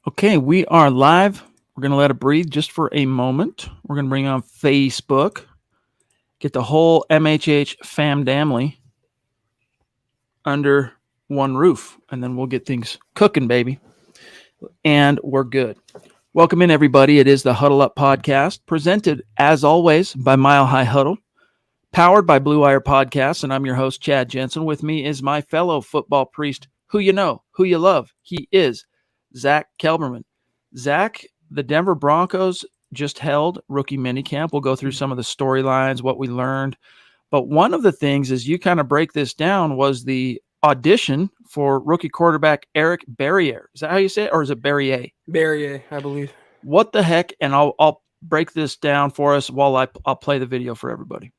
Okay, we are live. We're going to let it breathe just for a moment. We're going to bring on Facebook, get the whole MHH family under one roof, and then we'll get things cooking, baby. And we're good. Welcome in, everybody. It is the Huddle Up Podcast, presented, as always, by Mile High Huddle, powered by Blue Wire Podcasts, and I'm your host, Chad Jensen. With me is my fellow football priest, who you know, who you love. He is Zack Kelberman. Zack, the Denver Broncos just held rookie minicamp. We'll go through some of the storylines, what we learned. But one of the things, as you kind of break this down, was the audition for rookie quarterback Eric Barriere. Is that how you say it? Or is it Barriere? Barriere, I believe. What the heck? And I'll break this down for us while I'll play the video for everybody.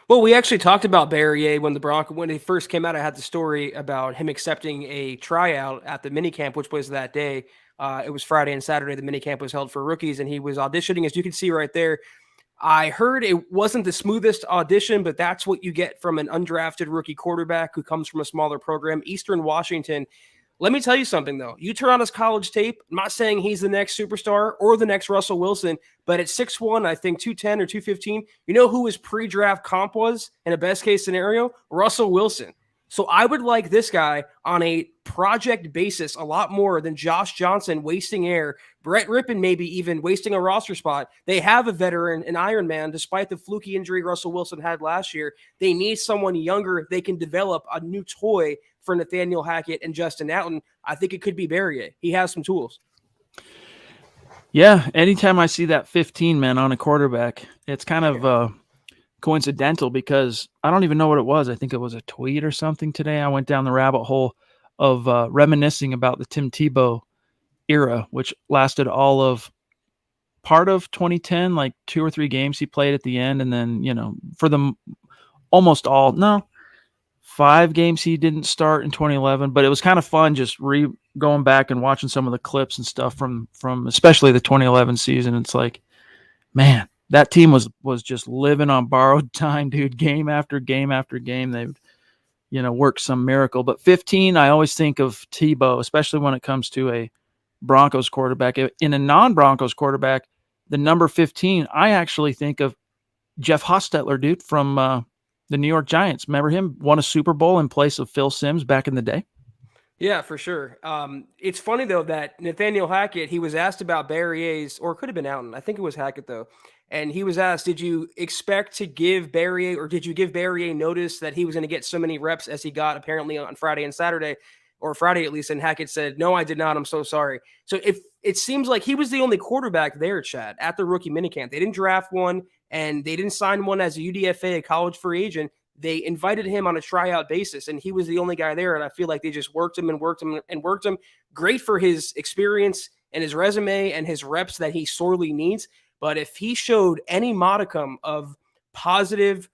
Well, we actually talked about Barriere when he first came out. I had the story about him accepting a tryout at the minicamp, which was that day. It was Friday and Saturday. The minicamp was held for rookies, and he was auditioning, as you can see right there. I heard it wasn't the smoothest audition, but that's what you get from an undrafted rookie quarterback who comes from a smaller program, Eastern Washington. Let me tell you something, though. You turn on his college tape. I'm not saying he's the next superstar or the next Russell Wilson, but at 6'1", I think 210 or 215, you know who his pre-draft comp was in a best-case scenario? Russell Wilson. So I would like this guy on a project basis a lot more than Josh Johnson wasting air, Brett Rippon maybe even wasting a roster spot. They have a veteran, an Iron Man, despite the fluky injury Russell Wilson had last year. They need someone younger. They can develop a new toy for Nathaniel Hackett and Justin Allen. I think it could be Barriere. He has some tools. Yeah, anytime I see that 15 man on a quarterback, it's kind of coincidental because I don't even know what it was. I think it was a tweet or something today. I went down the rabbit hole of reminiscing about the Tim Tebow era, which lasted all of part of 2010, like 2 or 3 games he played at the end. And then, for the almost all, 5 games he didn't start in 2011, but it was kind of fun just going back and watching some of the clips and stuff from especially the 2011 season. It's like, man, that team was just living on borrowed time, dude. Game after game after game, they would, work some miracle. But 15, I always think of Tebow, especially when it comes to a Broncos quarterback. In a non-Broncos quarterback, the number 15, I actually think of Jeff Hostetler, dude, from the New York Giants. Remember him? Won a Super Bowl in place of Phil Simms back in the day. Yeah, for sure. It's funny, though, that Nathaniel Hackett, he was asked about Barriere's, or it could have been Allen. I think it was Hackett, though. And he was asked, did you expect to give Barriere, or did you give Barriere notice that he was going to get so many reps as he got apparently on Friday and Saturday, or Friday at least? And Hackett said, no, I did not. I'm so sorry. So if it seems like he was the only quarterback there, Chad, at the rookie minicamp. They didn't draft one, and they didn't sign one as a UDFA, a college free agent. They invited him on a tryout basis, and he was the only guy there. And I feel like they just worked him and worked him and worked him. Great for his experience and his resume and his reps that he sorely needs. But if he showed any modicum of positive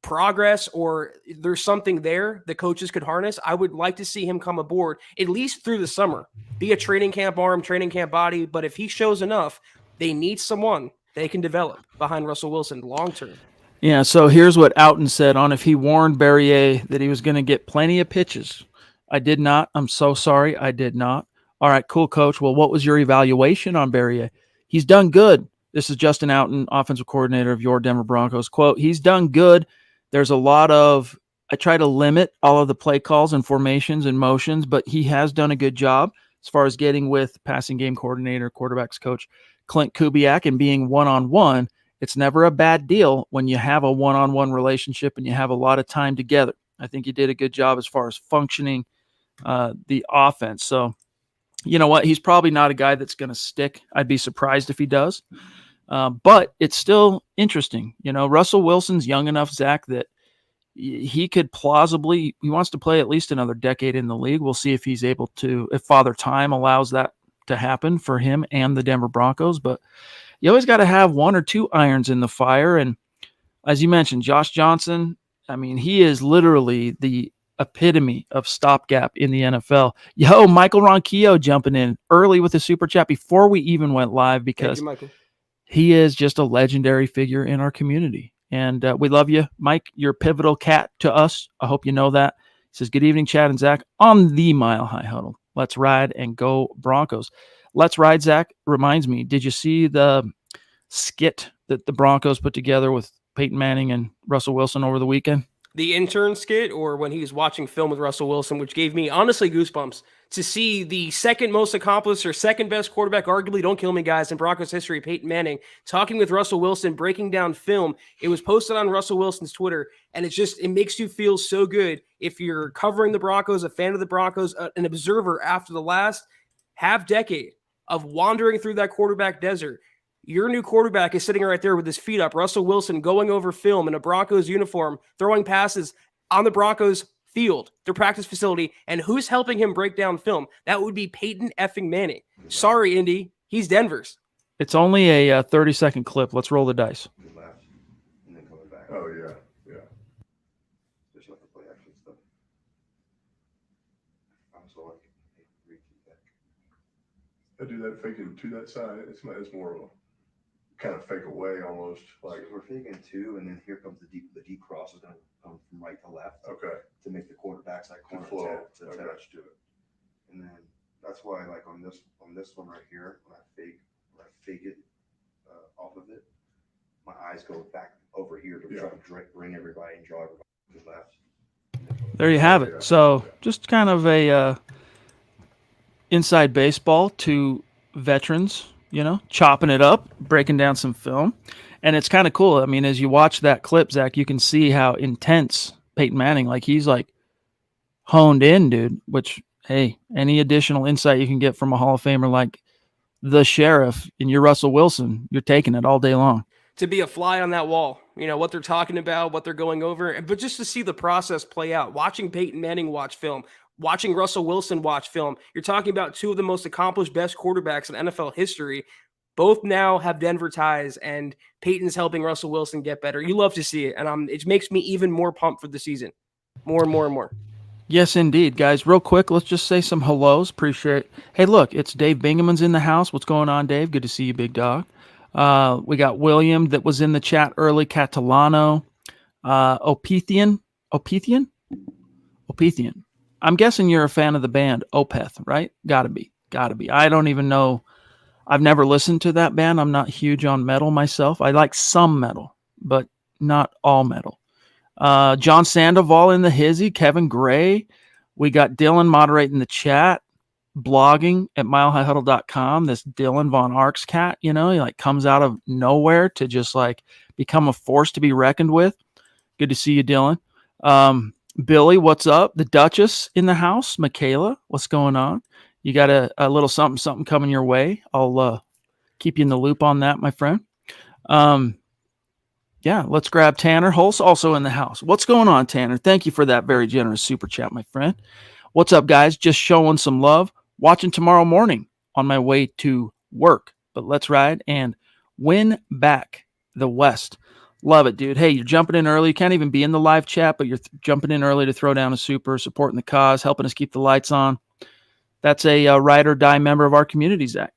progress, or there's something there the coaches could harness, I would like to see him come aboard at least through the summer, be a training camp arm, training camp body. But if he shows enough, they need someone they can develop behind Russell Wilson long term. Yeah, so here's what Outen said on if he warned Barriere that he was going to get plenty of pitches. I did not. I'm so sorry. I did not. All right, cool, coach. Well, what was your evaluation on Barriere? He's done good. This is Justin Outen, offensive coordinator of your Denver Broncos. Quote, he's done good. There's a lot of, I try to limit all of the play calls and formations and motions, but he has done a good job as far as getting with passing game coordinator, quarterbacks coach Clint Kubiak and being one-on-one. It's never a bad deal when you have a one-on-one relationship and you have a lot of time together. I think you did a good job as far as functioning the offense. So, you know what? He's probably not a guy that's going to stick. I'd be surprised if he does. But it's still interesting. Russell Wilson's young enough, Zach, that he could plausibly, he wants to play at least another decade in the league. We'll see if he's able to, if Father Time allows that to happen for him and the Denver Broncos. But you always got to have 1 or 2 irons in the fire. And as you mentioned, Josh Johnson, I mean, he is literally the epitome of stopgap in the NFL. Yo, Michael Ronquillo jumping in early with a super chat before we even went live because he is just a legendary figure in our community. And we love you, Mike. You're a pivotal cat to us. I hope you know that. He says, good evening, Chad and Zach on the Mile High Huddle. Let's ride and go Broncos. Let's ride, Zach, reminds me, did you see the skit that the Broncos put together with Peyton Manning and Russell Wilson over the weekend? The intern skit, or when he was watching film with Russell Wilson, which gave me honestly goosebumps to see the second most accomplished or second best quarterback, arguably, don't kill me, guys, in Broncos history, Peyton Manning, talking with Russell Wilson, breaking down film. It was posted on Russell Wilson's Twitter, and it makes you feel so good if you're covering the Broncos, a fan of the Broncos, an observer after the last half decade of wandering through that quarterback desert. Your new quarterback is sitting right there with his feet up. Russell Wilson going over film in a Broncos uniform, throwing passes on the Broncos field, their practice facility. And who's helping him break down film? That would be Peyton effing Manning. Sorry, Indy. He's Denver's. It's only a 30-second clip. Let's roll the dice. Left and then coming back. Oh, yeah, yeah. Just like the play action stuff. I'm so like, reach back. I do that faking to that side. It's more of a kind of fake away almost. Like So we're faking two, and then here comes the deep cross is going to come from right to left okay, to make the quarterback's like to corner flow. to Okay. attach to it. And then that's why like on this one right here, when I fake it off of it, my eyes go back over here to try to bring everybody and draw everybody to the left. There you have it. So just kind of a inside baseball to veterans, chopping it up, breaking down some film. And it's kind of cool. I mean, as you watch that clip, Zach, you can see how intense Peyton Manning, like he's like honed in, dude, which, hey, any additional insight you can get from a Hall of Famer like the Sheriff and your Russell Wilson, you're taking it all day long. To be a fly on that wall, what they're talking about, what they're going over, but just to see the process play out, watching Peyton Manning watch film, watching Russell Wilson watch film, you're talking about two of the most accomplished, best quarterbacks in NFL history. Both now have Denver ties, and Peyton's helping Russell Wilson get better. You love to see it, and it makes me even more pumped for the season. More and more and more. Yes, indeed, guys. Real quick, let's just say some hellos. Appreciate it. Hey, look, it's Dave Bingaman's in the house. What's going on, Dave? Good to see you, big dog. We got William that was in the chat early, Catalano, Opethian. I'm guessing you're a fan of the band Opeth, right? Gotta be. I don't even know. I've never listened to that band. I'm not huge on metal myself. I like some metal, but not all metal. John Sandoval in the hizzy, Kevin Gray. We got Dylan moderating the chat, blogging at milehighhuddle.com. This Dylan Von Arx cat, he like comes out of nowhere to just like become a force to be reckoned with. Good to see you, Dylan. Billy, what's up? The Duchess in the house. Michaela, what's going on? You got a little something coming your way. I'll keep you in the loop on that, my friend. Yeah, let's grab Tanner Hulse, also in the house. What's going on, Tanner? Thank you for that very generous super chat, my friend. What's up, guys? Just showing some love. Watching tomorrow morning on my way to work. But let's ride and win back the West. Love it, dude. Hey, you're jumping in early. You can't even be in the live chat, but you're jumping in early to throw down a super, supporting the cause, helping us keep the lights on. That's a ride or die member of our community, Zach.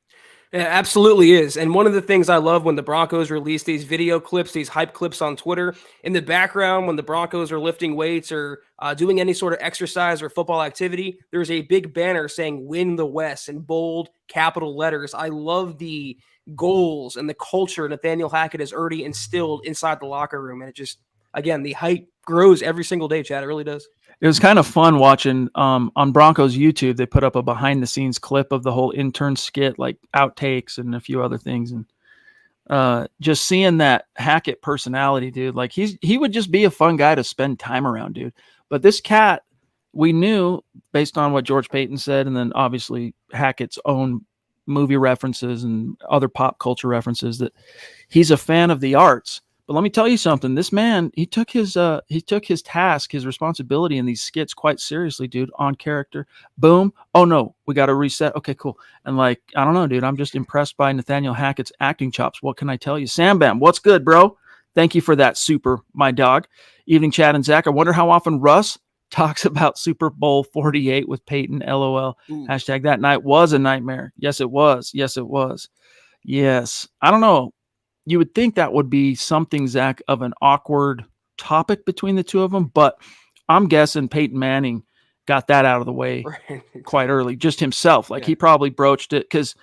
It absolutely is. And one of the things I love when the Broncos release these video clips, these hype clips on Twitter, in the background when the Broncos are lifting weights or doing any sort of exercise or football activity, there's a big banner saying win the West in bold capital letters. I love the goals and the culture Nathaniel Hackett has already instilled inside the locker room. And it just, again, the hype grows every single day, Chad. It really does. It was kind of fun watching on Broncos YouTube. They put up a behind the scenes clip of the whole intern skit, like outtakes and a few other things. And just seeing that Hackett personality, dude, like he would just be a fun guy to spend time around, dude. But this cat, we knew based on what George Payton said, and then obviously Hackett's own movie references and other pop culture references, that he's a fan of the arts. But let me tell you something. This man, he took his task, his responsibility in these skits quite seriously, dude. On character. Boom. Oh no, we got to reset. Okay, cool. And like, I don't know, dude. I'm just impressed by Nathaniel Hackett's acting chops. What can I tell you? Sam Bam, what's good, bro? Thank you for that super, my dog. Evening, Chad and Zach. I wonder how often Russ talks about Super Bowl 48 with Peyton. LOL. Hashtag that night was a nightmare. Yes, it was. Yes, it was. Yes. I don't know. You would think that would be something, Zach, of an awkward topic between the two of them, but I'm guessing Peyton Manning got that out of the way quite early, just himself. Like he probably broached it because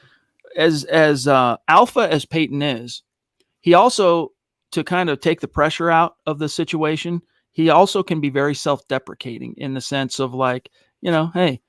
as alpha as Peyton is, he also, to kind of take the pressure out of the situation, he also can be very self-deprecating in the sense of like, hey,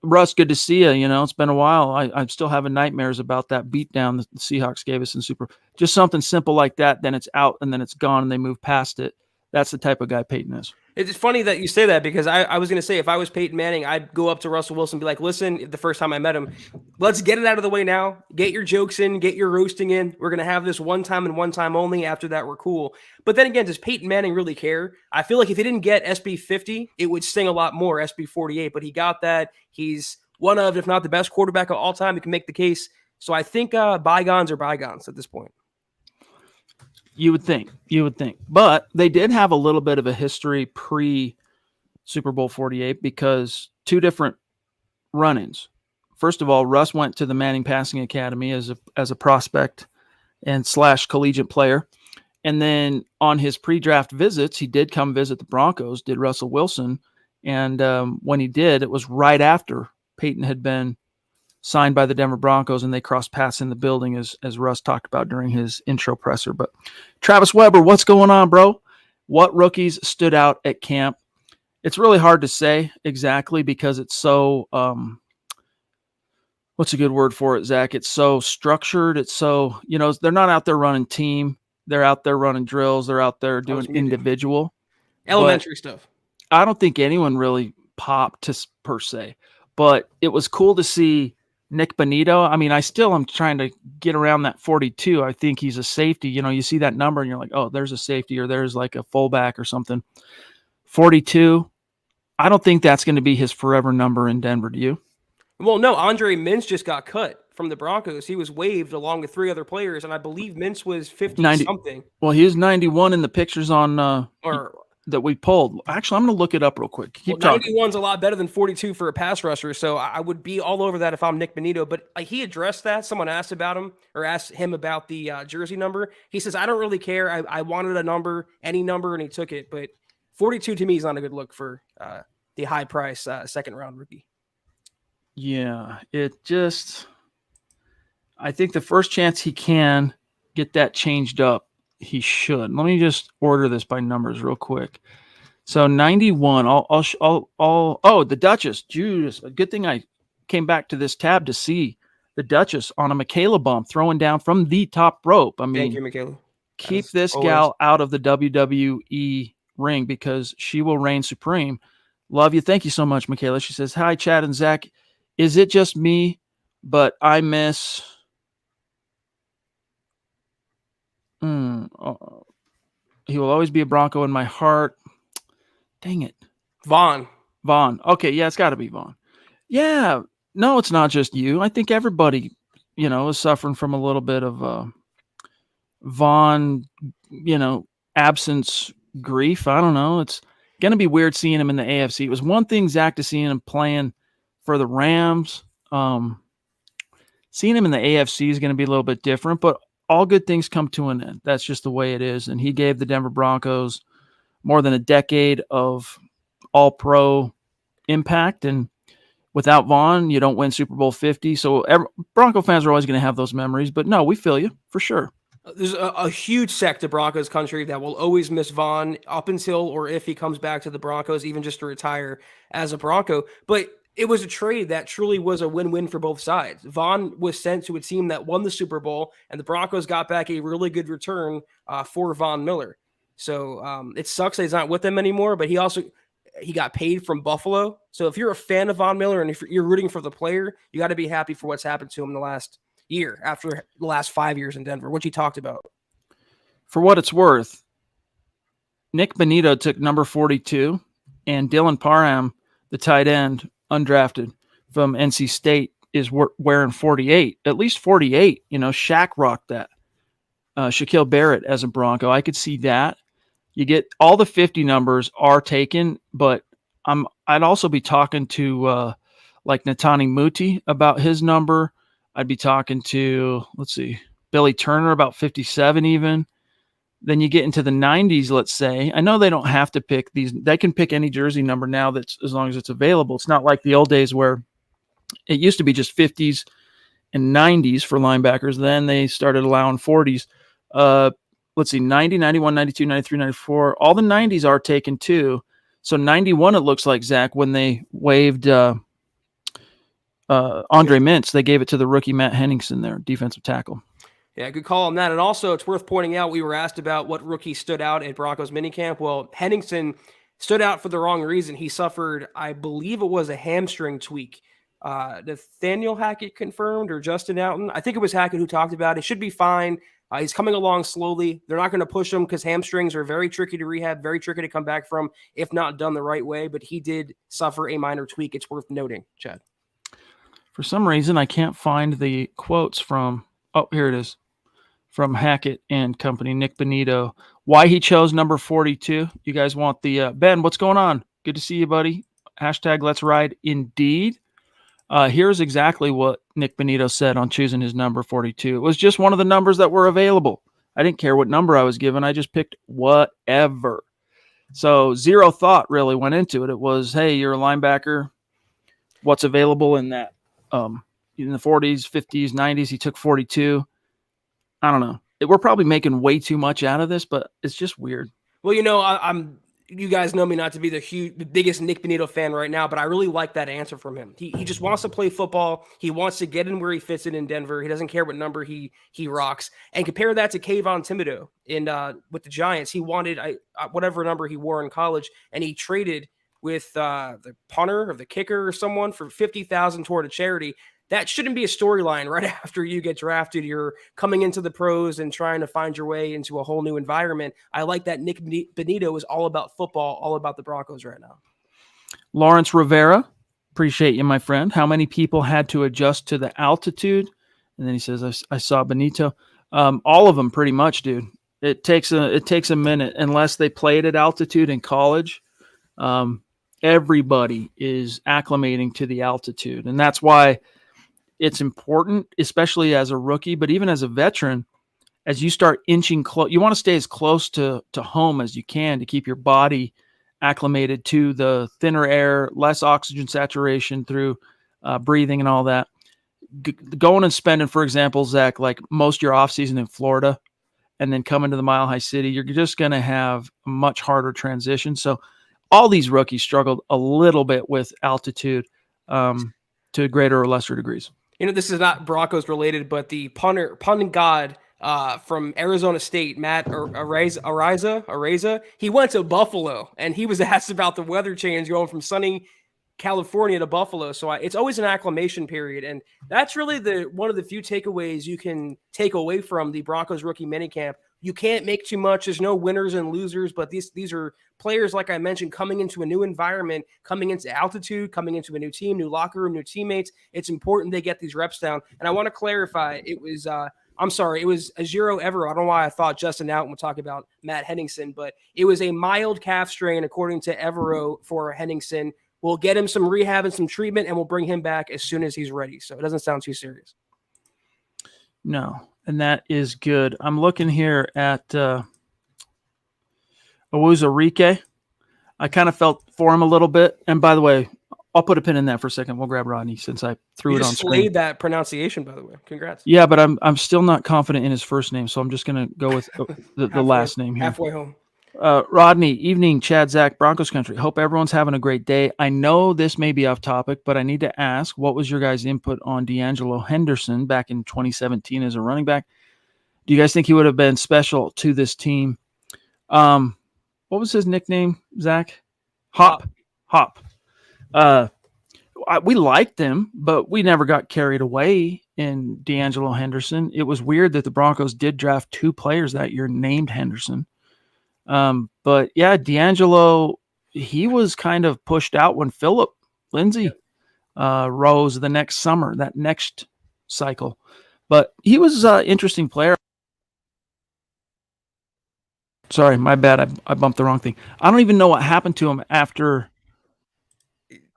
Russ, good to see you. It's been a while. I'm still having nightmares about that beatdown the Seahawks gave us in Super. Just something simple like that. Then it's out and then it's gone and they move past it. That's the type of guy Peyton is. It's funny that you say that because I was going to say if I was Peyton Manning, I'd go up to Russell Wilson and be like, listen, the first time I met him, let's get it out of the way now. Get your jokes in, get your roasting in. We're going to have this one time and one time only. After that, we're cool. But then again, does Peyton Manning really care? I feel like if he didn't get SB 50, it would sting a lot more, SB 48. But he got that. He's one of, if not the best quarterback of all time. You can make the case. So I think bygones are bygones at this point. You would think. But they did have a little bit of a history pre-Super Bowl 48 because two different run-ins. First of all, Russ went to the Manning Passing Academy as a prospect and / collegiate player. And then on his pre-draft visits, he did come visit the Broncos, did Russell Wilson. And when he did, it was right after Peyton had been signed by the Denver Broncos, and they crossed paths in the building as Russ talked about during his intro presser. But Travis Weber, what's going on, bro? What rookies stood out at camp? It's really hard to say exactly because it's so, what's a good word for it, Zach? It's so structured. It's so, they're not out there running team. They're out there running drills. They're out there doing individual. Elementary stuff. I don't think anyone really popped per se, but it was cool to see Nick Bonitto. I mean, I'm trying to get around that 42. I think he's a safety. You see that number and you're like, oh, there's a safety or there's like a fullback or something. 42. I don't think that's going to be his forever number in Denver. Do you? Well, no, Andre Mintz just got cut from the Broncos. He was waived along with 3 other players, and I believe Mintz was 50-something. Well, he was 91 in the pictures on that we pulled. Actually, I'm going to look it up real quick. Keep talking. 91's a lot better than 42 for a pass rusher, so I would be all over that if I'm Nick Bonitto. But he addressed that. Someone asked about him or asked him about the jersey number. He says, I don't really care. I wanted a number, any number, and he took it. But 42 to me is not a good look for the high price second-round rookie. Yeah, I think the first chance he can get that changed up, he should. Let me just order this by numbers real quick. So 91. The Duchess. Judas. A good thing I came back to this tab to see the Duchess on a Michaela bump throwing down from the top rope. I mean, thank you, Michaela. Keep this gal out of the WWE ring because she will reign supreme. Love you. Thank you so much, Michaela. She says, hi, Chad and Zach. Is it just me, but I miss... he will always be a Bronco in my heart. Dang it. Vaughn. Okay, yeah, it's got to be Vaughn. Yeah, no, it's not just you. I think everybody, is suffering from a little bit of Vaughn, absence grief. I don't know. It's going to be weird seeing him in the AFC. It was one thing, Zach, to seeing him playing for the Rams. Seeing him in the AFC is going to be a little bit different, but all good things come to an end. That's just the way it is. And he gave the Denver Broncos more than a decade of all-pro impact. And without Vaughn, you don't win Super Bowl 50. So Bronco fans are always going to have those memories. But no, we feel you for sure. There's a huge sect of Broncos country that will always miss Vaughn up until or if he comes back to the Broncos, even just to retire as a Bronco. But it was a trade that truly was a win-win for both sides. Vaughn was sent to a team that won the Super Bowl, and the Broncos got back a really good return for Von Miller. So it sucks that he's not with them anymore, but he got paid from Buffalo. So if you're a fan of Von Miller and if you're rooting for the player, you got to be happy for what's happened to him in the last year, after the last 5 years in Denver, which he talked about. For what it's worth, Nick Bonitto took number 42, and Dylan Parham, the tight end, undrafted from NC State, is wearing 48, at least 48. Shaq rocked that. Shaquille Barrett as a Bronco. I could see that. You get all the 50 numbers are taken, but I'd also be talking to like Netani Muti about his number. I'd be talking to, Billy Turner about 57 even. Then you get into the 90s, let's say. I know they don't have to pick these. They can pick any jersey number now that's as long as it's available. It's not like the old days where it used to be just 50s and 90s for linebackers. Then they started allowing 40s. Let's see, 90, 91, 92, 93, 94. All the 90s are taken too. So 91, it looks like, Zach, when they waived Andre Mintz, they gave it to the rookie Matt Henningsen there, defensive tackle. Yeah, good call on that. And also, it's worth pointing out, we were asked about what rookie stood out at Broncos minicamp. Well, Henningsen stood out for the wrong reason. He suffered, I believe it was a hamstring tweak. Nathaniel Hackett confirmed, or Justin Outten. I think it was Hackett who talked about it. Should be fine. He's coming along slowly. They're not going to push him because hamstrings are very tricky to rehab, very tricky to come back from if not done the right way. But he did suffer a minor tweak. It's worth noting, Chad. For some reason, I can't find the quotes from, oh, here it is, from Hackett and company, Nick Bonitto, why he chose number 42. You guys want the, Ben, what's going on? Good to see you, buddy. Hashtag let's ride indeed. Here's exactly what Nick Bonitto said on choosing his number 42. It was just one of the numbers that were available. I didn't care what number I was given. I just picked whatever. So zero thought really went into it. It was, hey, you're a linebacker. What's available in that? In the 40s, 50s, 90s, he took 42. I don't know. We're probably making way too much out of this, but it's just weird. Well, I'm. You guys know me not to be the biggest Nick Bonitto fan right now, but I really like that answer from him. He just wants to play football. He wants to get in where he fits in Denver. He doesn't care what number he rocks. And compare that to Kayvon Thibodeau with the Giants. He wanted whatever number he wore in college, and he traded with the punter or the kicker or someone for $50,000 toward a charity. That shouldn't be a storyline right after you get drafted. You're coming into the pros and trying to find your way into a whole new environment. I like that Nick Bonitto is all about football, all about the Broncos right now. Lawrence Rivera, appreciate you, my friend. How many people had to adjust to the altitude? And then he says, I saw Bonitto. All of them pretty much, dude. It takes a minute unless they played at altitude in college. Everybody is acclimating to the altitude. And that's why it's important, especially as a rookie, but even as a veteran, as you start inching close, you want to stay as close to home as you can to keep your body acclimated to the thinner air, less oxygen saturation through breathing and all that. Going and spending, for example, Zach, like most of your off season in Florida and then coming to the Mile High City, you're just going to have a much harder transition. So all these rookies struggled a little bit with altitude to greater or lesser degrees. This is not Broncos related, but the punting god from Arizona State, Matt Araiza, he went to Buffalo, and he was asked about the weather change going from sunny California to Buffalo. So it's always an acclimation period, and that's really one of the few takeaways you can take away from the Broncos rookie minicamp. You can't make too much. There's no winners and losers, but these are players, like I mentioned, coming into a new environment, coming into altitude, coming into a new team, new locker room, new teammates. It's important they get these reps down. And I want to clarify, it was it was Ajiro Evero. I don't know why I thought Justin Outten would talk about Matt Henningsen, but it was a mild calf strain, according to Evero, for Henningsen. We'll get him some rehab and some treatment, and we'll bring him back as soon as he's ready. So it doesn't sound too serious. No. And that is good. I'm looking here at Owuzarike. I kind of felt for him a little bit. And by the way, I'll put a pin in that for a second. We'll grab Rodney since I threw it on screen. You just that pronunciation, by the way. Congrats. Yeah, but I'm still not confident in his first name, so I'm just going to go with the last name here. Halfway home. Rodney, evening, Chad, Zach, Broncos country. Hope everyone's having a great day. I know this may be off topic, but I need to ask, what was your guys' input on D'Angelo Henderson back in 2017 as a running back? Do you guys think he would have been special to this team? What was his nickname, Zach? Hop. We liked him, but we never got carried away in D'Angelo Henderson. It was weird that the Broncos did draft 2 players that year named Henderson. But yeah, D'Angelo, he was kind of pushed out when Philip Lindsay rose the next summer, that next cycle. But he was an interesting player. Sorry, my bad. I bumped the wrong thing. I don't even know what happened to him after.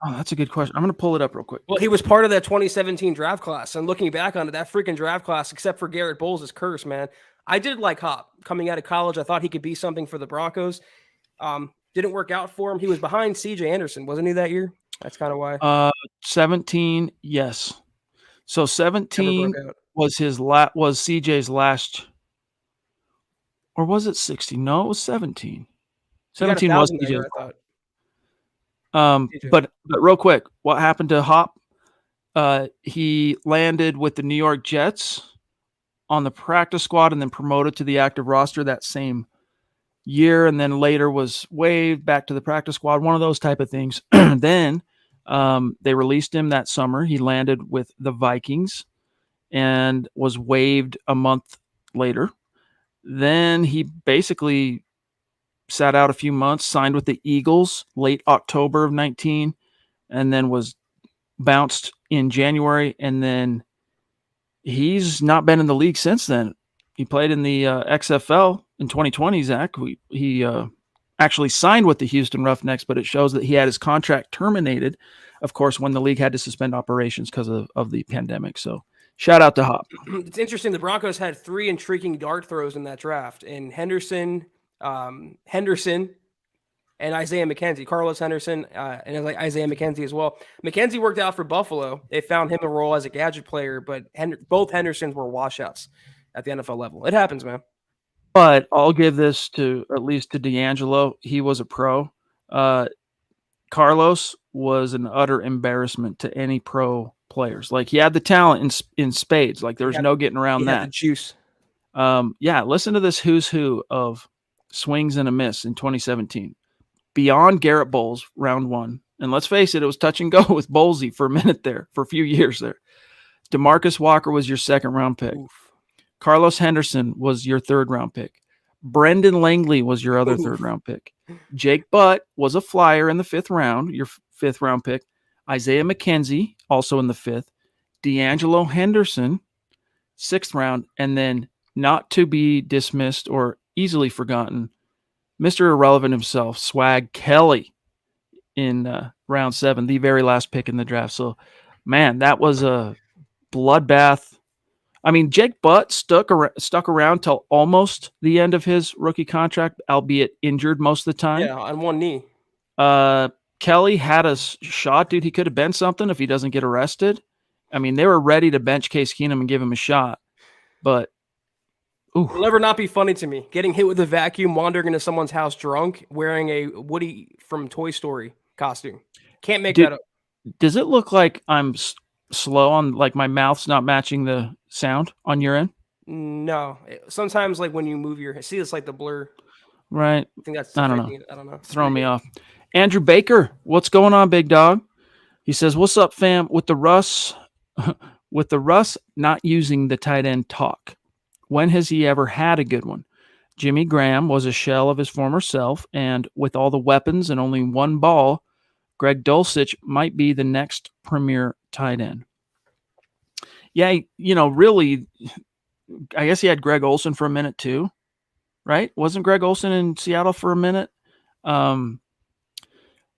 Oh, that's a good question. I'm going to pull it up real quick. Well, he was part of that 2017 draft class, and looking back on it, that freaking draft class, except for Garrett Bowles, is cursed, man. I did like Hop coming out of college. I thought he could be something for the Broncos. Didn't work out for him. He was behind C.J. Anderson, wasn't he, that year? That's kind of why. 17, yes. So Never 17 broke out. was was CJ's last, or was it 16? No, it was 17. He got 17 was 1,000 that CJ's. year, I thought. CJ. But real quick, what happened to Hop? He landed with the New York Jets on the practice squad and then promoted to the active roster that same year, and then later was waived back to the practice squad, one of those type of things. Then they released him that summer. He landed with the Vikings and was waived a month later. Then he basically sat out a few months, signed with the Eagles late October of 19, and then was bounced in January. And then he's not been in the league since then. He played in the XFL in 2020, Zach. He actually signed with the Houston Roughnecks, but it shows that he had his contract terminated, of course, when the league had to suspend operations because of the pandemic. So shout out to Hop. It's interesting. The Broncos had 3 intriguing dart throws in that draft, and Henderson, and Isaiah McKenzie, Carlos Henderson, and Isaiah McKenzie as well. McKenzie worked out for Buffalo. They found him a role as a gadget player, but both Hendersons were washouts at the NFL level. It happens, man. But I'll give this to at least to D'Angelo. He was a pro. Carlos was an utter embarrassment to any pro players. Like, he had the talent in spades. Like, there was no getting around He that. had the juice. Yeah, listen to this who's who of swings and a miss in 2017. Beyond Garrett Bowles, round 1. And let's face it, it was touch and go with Bowlesy for a minute there, for a few years there. DeMarcus Walker was your 2nd round pick. Oof. Carlos Henderson was your 3rd round pick. Brendan Langley was your other 3rd round pick. Jake Butt was a flyer in the 5th round, your 5th round pick. Isaiah McKenzie, also in the 5th. D'Angelo Henderson, 6th round. And then, not to be dismissed or easily forgotten, Mr. Irrelevant himself, Swag Kelly, in round 7, the very last pick in the draft. So, man, that was a bloodbath. I mean, Jake Butt stuck around till almost the end of his rookie contract, albeit injured most of the time. Yeah, on one knee. Kelly had a shot, dude. He could have been something if he doesn't get arrested. I mean, they were ready to bench Case Keenum and give him a shot. But, ooh. It'll ever not be funny to me. Getting hit with a vacuum, wandering into someone's house drunk, wearing a Woody from Toy Story costume. Can't make that up. Does it look like I'm slow on, like, my mouth's not matching the sound on your end? No. Sometimes, like, when you move your see, it's like the blur. Right. I think that's I don't affecting it. I don't know. Throwing me off. Andrew Baker, what's going on, big dog? He says, "What's up, fam? With the Russ not using the tight end talk. When has he ever had a good one? Jimmy Graham was a shell of his former self, and with all the weapons and only one ball, Greg Dulcich might be the next premier tight end." Yeah, really, I guess he had Greg Olsen for a minute too, right? Wasn't Greg Olsen in Seattle for a minute?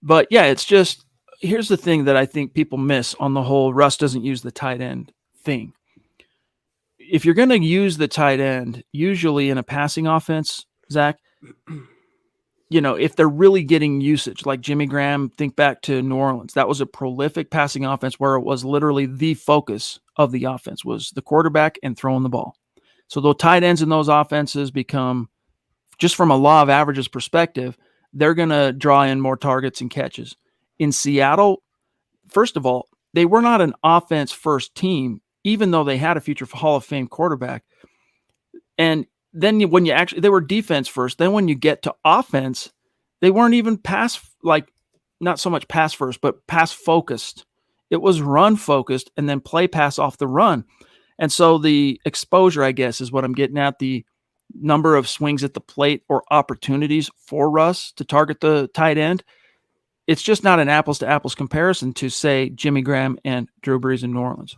But yeah, it's just, here's the thing that I think people miss on the whole Russ doesn't use the tight end thing. If you're going to use the tight end, usually in a passing offense, Zach, if they're really getting usage, like Jimmy Graham, think back to New Orleans. That was a prolific passing offense where it was literally the focus of the offense was the quarterback and throwing the ball. So the tight ends in those offenses become, just from a law of averages perspective, they're going to draw in more targets and catches. In Seattle, first of all, they were not an offense-first team, even though they had a future Hall of Fame quarterback. And then they were defense first. Then when you get to offense, they weren't even not so much pass first, but pass focused. It was run focused and then play pass off the run. And so the exposure, I guess, is what I'm getting at. The number of swings at the plate or opportunities for Russ to target the tight end. It's just not an apples to apples comparison to, say, Jimmy Graham and Drew Brees in New Orleans.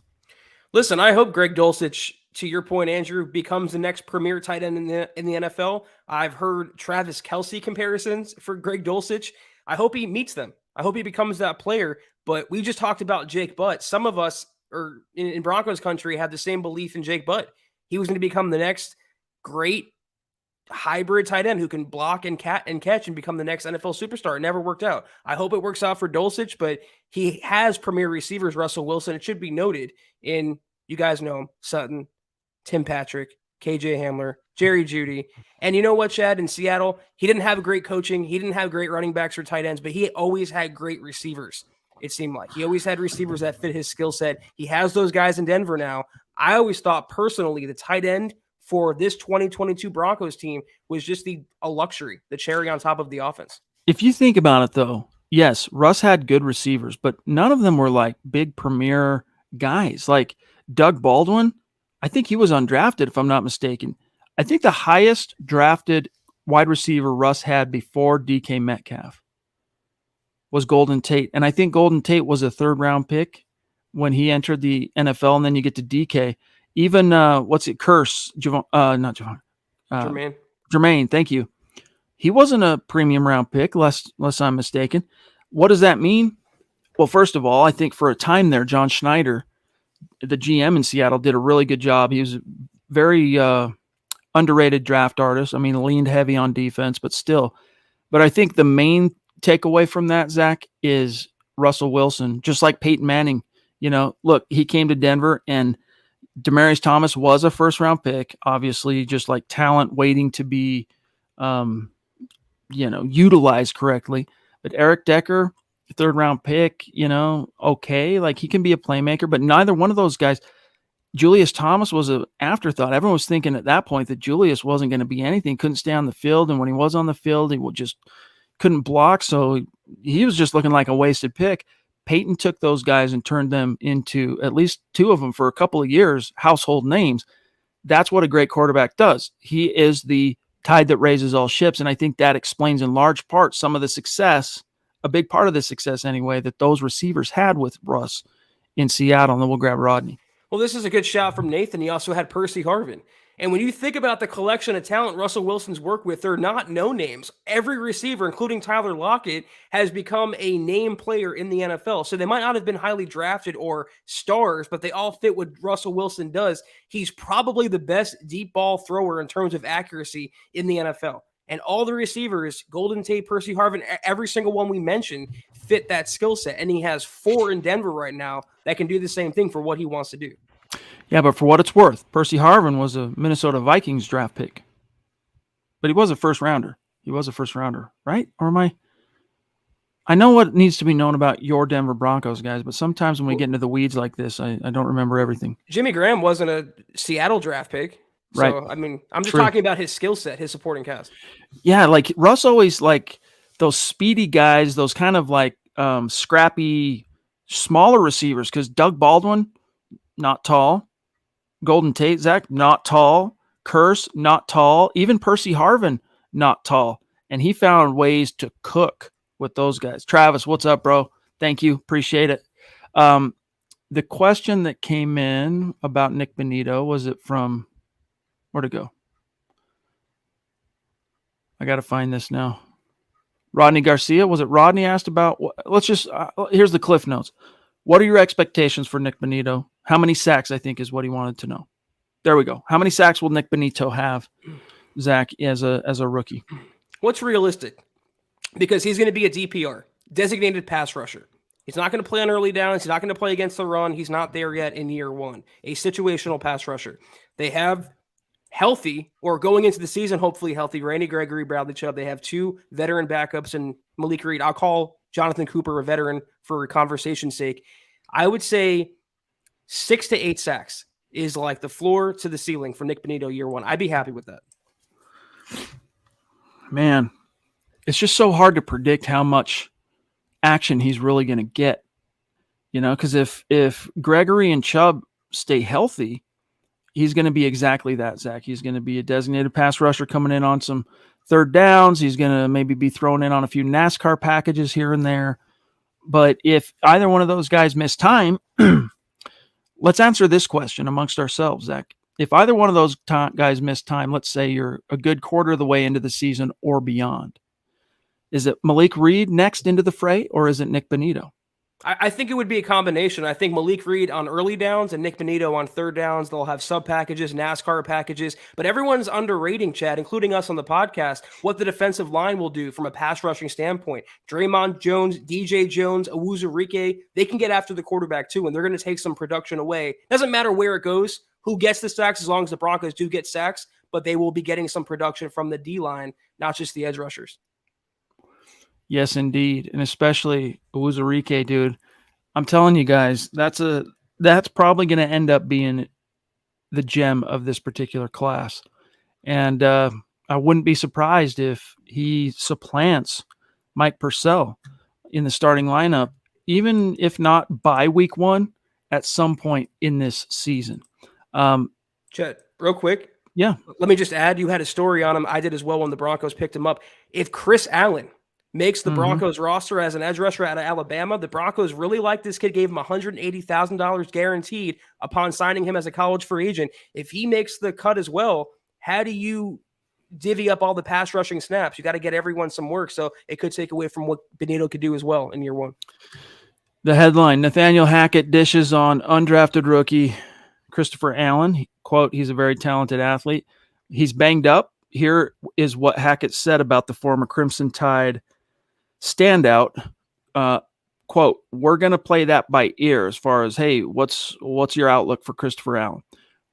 Listen, I hope Greg Dulcich, to your point, Andrew, becomes the next premier tight end in the NFL. I've heard Travis Kelce comparisons for Greg Dulcich. I hope he meets them. I hope he becomes that player. But we just talked about Jake Butt. Some of us or in Broncos country had the same belief in Jake Butt. He was going to become the next great hybrid tight end who can block and catch and become the next NFL superstar. It never worked out. I hope it works out for Dulcich, but he has premier receivers, Russell Wilson. It should be noted in, you guys know him, Sutton, Tim Patrick, KJ Hamler, Jerry Jeudy. And you know what, Chad, in Seattle, he didn't have great coaching. He didn't have great running backs or tight ends, but he always had great receivers. It seemed like he always had receivers that fit his skill set. He has those guys in Denver now. I always thought personally the tight end for this 2022 Broncos team was just a luxury, the cherry on top of the offense. If you think about it, though, yes, Russ had good receivers, but none of them were like big premier guys. Like Doug Baldwin, I think he was undrafted, if I'm not mistaken. I think the highest drafted wide receiver Russ had before DK Metcalf was Golden Tate. And I think Golden Tate was a third-round pick when he entered the NFL, and then you get to DK. Even, Jermaine, thank you. He wasn't a premium round pick, unless I'm mistaken. What does that mean? Well, first of all, I think for a time there, John Schneider, the GM in Seattle, did a really good job. He was a very underrated draft artist. I mean, leaned heavy on defense, but still. But I think the main takeaway from that, Zach, is Russell Wilson, just like Peyton Manning. You know, look, he came to Denver, and Demaryius Thomas was a first-round pick, obviously, just like talent waiting to be, utilized correctly. But Eric Decker, third-round pick, okay, like he can be a playmaker, but neither one of those guys. Julius Thomas was an afterthought. Everyone was thinking at that point that Julius wasn't going to be anything, couldn't stay on the field, and when he was on the field, he just couldn't block, so he was just looking like a wasted pick. Peyton took those guys and turned them into, at least two of them for a couple of years, household names. That's what a great quarterback does. He is the tide that raises all ships, and I think that explains in large part some of the success, a big part of the success anyway, that those receivers had with Russ in Seattle. And then we'll grab Rodney. Well, this is a good shout from Nathan. He also had Percy Harvin. And when you think about the collection of talent Russell Wilson's worked with, they're not no names. Every receiver, including Tyler Lockett, has become a name player in the NFL. So they might not have been highly drafted or stars, but they all fit what Russell Wilson does. He's probably the best deep ball thrower in terms of accuracy in the NFL. And all the receivers, Golden Tate, Percy Harvin, every single one we mentioned fit that skill set. And he has 4 in Denver right now that can do the same thing for what he wants to do. Yeah, but for what it's worth, Percy Harvin was a Minnesota Vikings draft pick. But he was a first rounder. Right? Or I know what needs to be known about your Denver Broncos, guys, but sometimes when we get into the weeds like this, I don't remember everything. Jimmy Graham wasn't a Seattle draft pick. So, right. I mean, I'm just talking about his skill set, his supporting cast. Yeah, like Russ always like those speedy guys, those kind of like scrappy, smaller receivers, because Doug Baldwin, not tall. Golden Tate, Zach, not tall. Curse, not tall. Even Percy Harvin, not tall. And he found ways to cook with those guys. Travis, what's up, bro? Thank you. Appreciate it. The question that came in about Nick Bonitto, was it from, where'd it go? I got to find this now. Rodney Garcia, was it Rodney asked about? Let's just, here's the Cliff Notes. What are your expectations for Nick Bonitto? How many sacks, I think, is what he wanted to know. There we go. How many sacks will Nick Bonitto have, Zach, as a rookie? What's realistic? Because he's going to be a DPR, designated pass rusher. He's not going to play on early downs. He's not going to play against the run. He's not there yet in year 1. A situational pass rusher. They have healthy, or going into the season, hopefully healthy, Randy Gregory, Bradley Chubb. They have 2 veteran backups and Malik Reed. I'll call Jonathan Cooper a veteran for conversation's sake. I would say 6 to 8 sacks is like the floor to the ceiling for Nick Bonitto year 1. I'd be happy with that. Man, it's just so hard to predict how much action he's really going to get, because if Gregory and Chubb stay healthy, he's going to be exactly that, Zach. He's going to be a designated pass rusher coming in on some third downs. He's going to maybe be thrown in on a few NASCAR packages here and there. But if either one of those guys miss time, let's answer this question amongst ourselves, Zach. If either one of those guys miss time, let's say you're a good quarter of the way into the season or beyond, Is it Malik Reed next into the fray, or is it Nick Bonitto? I think it would be a combination. I think Malik Reed on early downs and Nick Bonitto on third downs. They'll have sub packages, NASCAR packages, but everyone's underrating, Chad, including us on the podcast, what the defensive line will do from a pass rushing standpoint. Draymond Jones, DJ Jones, Awuzurike, they can get after the quarterback too, and they're going to take some production away. Doesn't matter where it goes, who gets the sacks, as long as the Broncos do get sacks, but they will be getting some production from the D line, not just the edge rushers. Yes, indeed. And especially Awuzurike, dude. I'm telling you guys, that's probably going to end up being the gem of this particular class. And I wouldn't be surprised if he supplants Mike Purcell in the starting lineup, even if not by week 1, at some point in this season. Chet, real quick. Yeah. Let me just add, you had a story on him. I did as well when the Broncos picked him up. If Chris Allen makes the Broncos roster as an edge rusher out of Alabama, the Broncos really like this kid, gave him $180,000 guaranteed upon signing him as a college free agent. If he makes the cut as well, how do you divvy up all the pass rushing snaps? You got to get everyone some work, so it could take away from what Bonitto could do as well in year 1. The headline, Nathaniel Hackett dishes on undrafted rookie Christopher Allen. Quote, he's a very talented athlete. He's banged up. Here is what Hackett said about the former Crimson Tide standout. Quote, we're going to play that by ear as far as, hey, what's your outlook for Christopher Allen?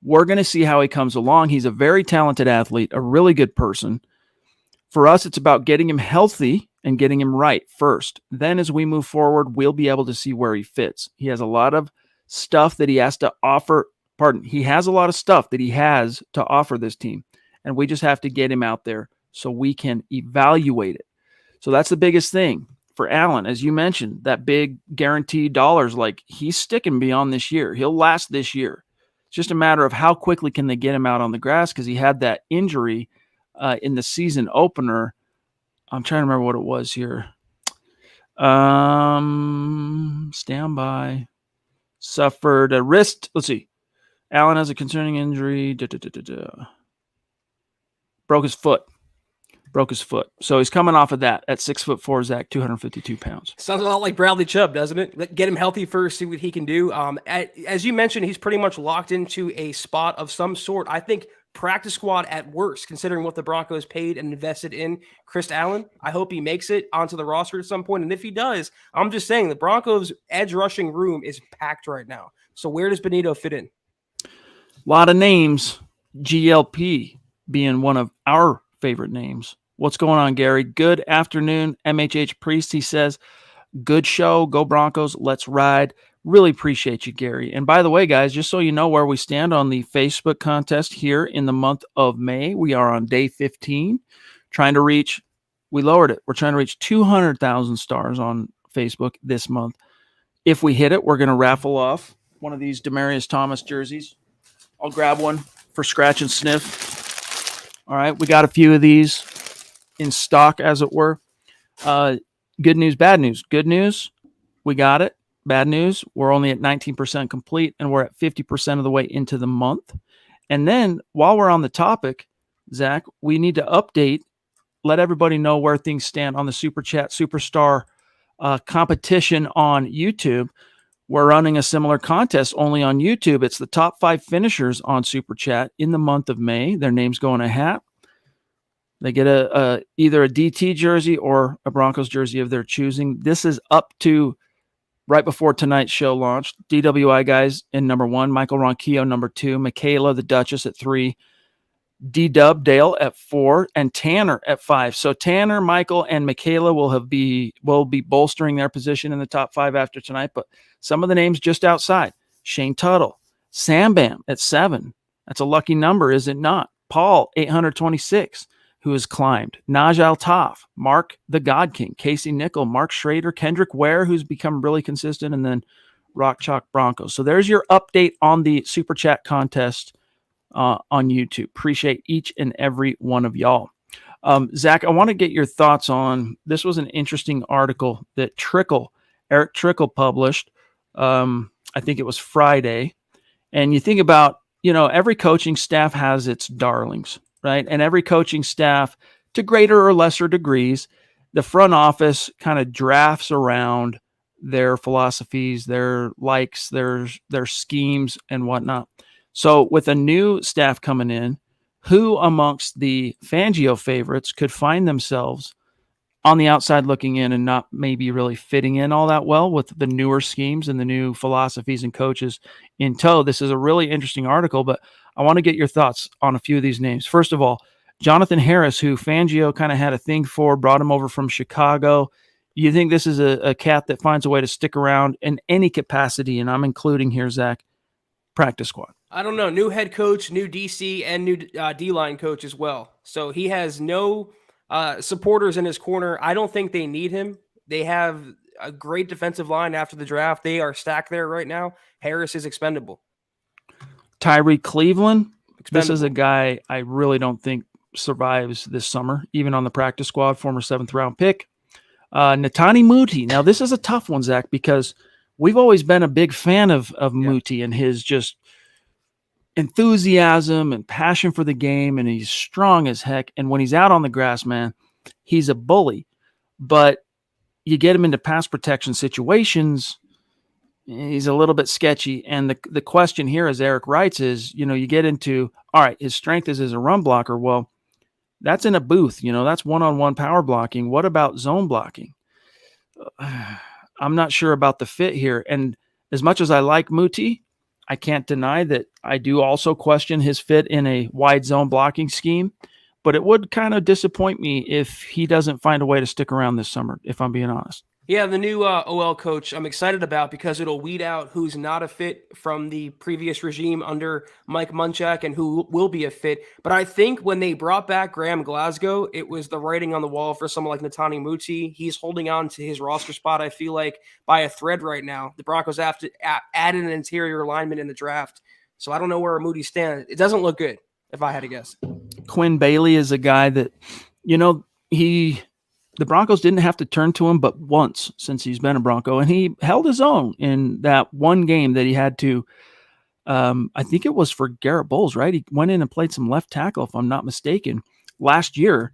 We're going to see how he comes along. He's a very talented athlete, a really good person. For us, it's about getting him healthy and getting him right first. Then as we move forward, we'll be able to see where he fits. He has a lot of stuff that he has to offer. He has a lot of stuff that he has to offer this team. And we just have to get him out there so we can evaluate it. So that's the biggest thing for Allen. As you mentioned, that big guaranteed dollars, like he's sticking beyond this year. He'll last this year. It's just a matter of how quickly can they get him out on the grass, because he had that injury in the season opener. I'm trying to remember what it was here. Stand by. Suffered a wrist. Let's see. Allen has a concerning injury. Broke his foot. So he's coming off of that at 6'4", Zach, 252 pounds. Sounds a lot like Bradley Chubb, doesn't it? Get him healthy first, see what he can do. As you mentioned, he's pretty much locked into a spot of some sort. I think practice squad at worst, considering what the Broncos paid and invested in Chris Allen. I hope he makes it onto the roster at some point. And if he does, I'm just saying the Broncos edge rushing room is packed right now. So where does Bonitto fit in? A lot of names, GLP being one of our favorite names. What's going on, Gary? Good afternoon, MHH Priest. He says, good show. Go Broncos. Let's ride. Really appreciate you, Gary. And by the way, guys, just so you know where we stand on the Facebook contest here in the month of May, we are on day 15, we lowered it. We're trying to reach 200,000 stars on Facebook this month. If we hit it, we're going to raffle off one of these Demaryius Thomas jerseys. I'll grab one for scratch and sniff. All right, we got a few of these in stock, as it were. Good news, bad news. Good news, we got it. Bad news, we're only at 19% complete, and we're at 50% of the way into the month. And then while we're on the topic, Zach, we need to update, let everybody know where things stand on the Super Chat Superstar competition on YouTube. We're running a similar contest only on YouTube. It's the top 5 finishers on Super Chat in the month of May. Their names go in a hat. They get either a DT jersey or a Broncos jersey of their choosing. This is up to right before tonight's show launched. DWI guys in number 1, Michael Ronquillo number 2, Michaela the Duchess at 3, D-Dub Dale at 4, and Tanner at 5. So Tanner, Michael, and Michaela will be bolstering their position in the top 5 after tonight. But some of the names just outside: Shane Tuttle, Sam Bam at 7. That's a lucky number, is it not? Paul 826, who has climbed. Naj Altaf, Mark the God King, Casey Nickel, Mark Schrader, Kendrick Ware, who's become really consistent, and then Rock Chalk Broncos. So there's your update on the Super Chat contest on YouTube. Appreciate each and every one of y'all. Zach, I want to get your thoughts on, this was an interesting article that Eric Trickle published. I think it was Friday. And you think about, every coaching staff has its darlings, right? And every coaching staff, to greater or lesser degrees, the front office kind of drafts around their philosophies, their likes, their schemes and whatnot. So with a new staff coming in, who amongst the Fangio favorites could find themselves on the outside looking in and not maybe really fitting in all that well with the newer schemes and the new philosophies and coaches in tow? This is a really interesting article, but I want to get your thoughts on a few of these names. First of all, Jonathan Harris, who Fangio kind of had a thing for, brought him over from Chicago. You think this is a cat that finds a way to stick around in any capacity? And I'm including here, Zach, practice squad. I don't know. New head coach, new DC, and new D-line coach as well. So he has no supporters in his corner. I don't think they need him. They have a great defensive line after the draft. They are stacked there right now. Harris is expendable. Tyree Cleveland. Expendable. This is a guy I really don't think survives this summer, even on the practice squad, former 7th round pick. Netani Muti. Now, this is a tough one, Zach, because we've always been a big fan of Muti and his just enthusiasm and passion for the game, and he's strong as heck. And when he's out on the grass, man, he's a bully. But you get him into pass protection situations, he's a little bit sketchy. And the question here, as Eric writes, is, you get into, all right, his strength is as a run blocker. Well, that's in a booth, that's one-on-one power blocking. What about zone blocking? I'm not sure about the fit here. And as much as I like Muti, I can't deny that I do also question his fit in a wide zone blocking scheme, but it would kind of disappoint me if he doesn't find a way to stick around this summer, if I'm being honest. Yeah, the new OL coach I'm excited about because it'll weed out who's not a fit from the previous regime under Mike Munchak and who will be a fit. But I think when they brought back Graham Glasgow, it was the writing on the wall for someone like Netani Muti. He's holding on to his roster spot, I feel like, by a thread right now. The Broncos have to add an interior lineman in the draft. So I don't know where Muti stands. It doesn't look good, if I had to guess. Quinn Bailey is a guy that, the Broncos didn't have to turn to him but once since he's been a Bronco, and he held his own in that one game that he had to, I think it was for Garrett Bowles, right? He went in and played some left tackle, if I'm not mistaken, last year.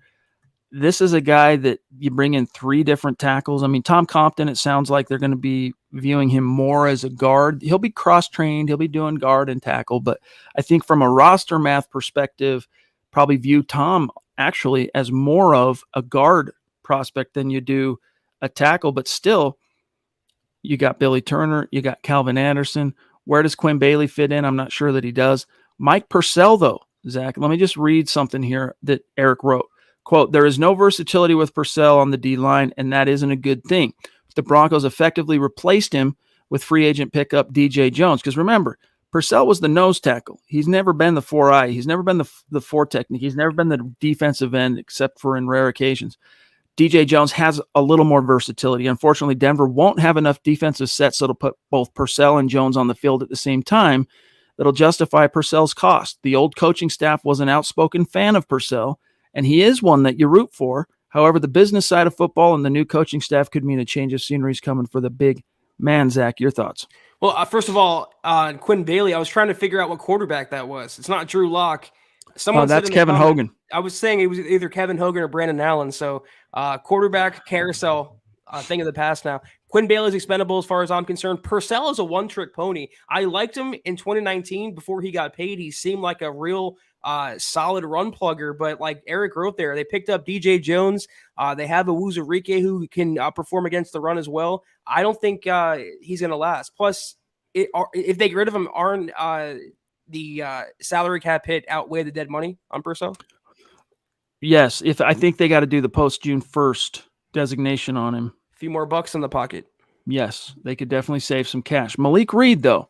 This is a guy that you bring in 3 different tackles. I mean, Tom Compton, it sounds like they're going to be viewing him more as a guard. He'll be cross-trained. He'll be doing guard and tackle, but I think from a roster math perspective, probably view Tom actually as more of a guard prospect than you do a tackle. But still, you got Billy Turner, you got Calvin Anderson. Where does Quinn Bailey fit in? I'm not sure that he does. Mike Purcell, though, Zach, let me just read something here that Eric wrote. Quote, there is no versatility with Purcell on the D-line, and that isn't a good thing. The Broncos effectively replaced him with free agent pickup DJ Jones. Because remember, Purcell was the nose tackle. He's never been the 4-eye. He's never been the 4 technique. He's never been the defensive end except for in rare occasions. DJ Jones has a little more versatility. Unfortunately, Denver won't have enough defensive sets that'll put both Purcell and Jones on the field at the same time that'll justify Purcell's cost. The old coaching staff was an outspoken fan of Purcell, and he is one that you root for. However, the business side of football and the new coaching staff could mean a change of scenery is coming for the big man. Zach, your thoughts? Well, first of all, Quinn Bailey, I was trying to figure out what quarterback that was. It's not Drew Lock. That's Kevin Hogan. I was saying it was either Kevin Hogan or Brandon Allen. So quarterback carousel, thing of the past now. Quinn Bailey's expendable as far as I'm concerned. Purcell is a one-trick pony. I liked him in 2019 before he got paid. He seemed like a real solid run plugger, but like Eric wrote there, they picked up DJ Jones. They have a Wuzurike who can perform against the run as well. I don't think he's going to last. Plus, if they get rid of him, aren't the salary cap hit outweigh the dead money on Purcell? Yes, I think they got to do the post June 1st designation on him. A few more bucks in the pocket. Yes, they could definitely save some cash. Malik Reed, though.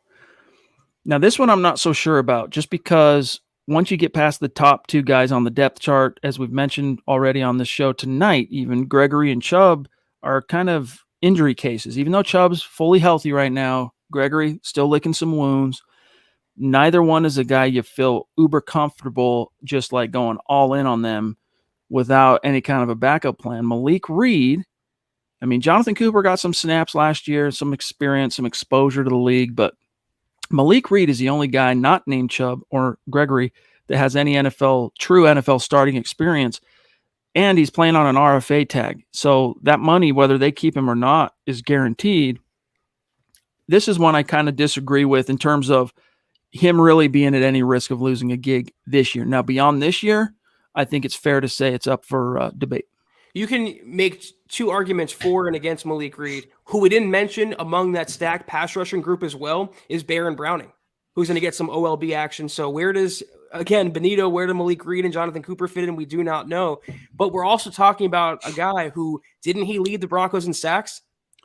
Now, this one I'm not so sure about, just because once you get past the top 2 guys on the depth chart, as we've mentioned already on this show tonight, even Gregory and Chubb are kind of injury cases. Even though Chubb's fully healthy right now, Gregory still licking some wounds. Neither one is a guy you feel uber comfortable just like going all in on them without any kind of a backup plan. Malik Reed, I mean, Jonathan Cooper got some snaps last year, some experience, some exposure to the league, but Malik Reed is the only guy not named Chubb or Gregory that has any true NFL starting experience. and he's playing on an RFA tag. So that money, whether they keep him or not, is guaranteed. This is one I kind of disagree with in terms of him really being at any risk of losing a gig this year. Now, beyond this year, I think it's fair to say it's up for debate. You can make two arguments for and against Malik Reed. Who we didn't mention among that stacked pass rushing group as well is Baron Browning, who's going to get some OLB action. So where does, again, Bonitto, where do Malik Reed and Jonathan Cooper fit in? We do not know. But we're also talking about a guy who, didn't he lead the Broncos in sacks?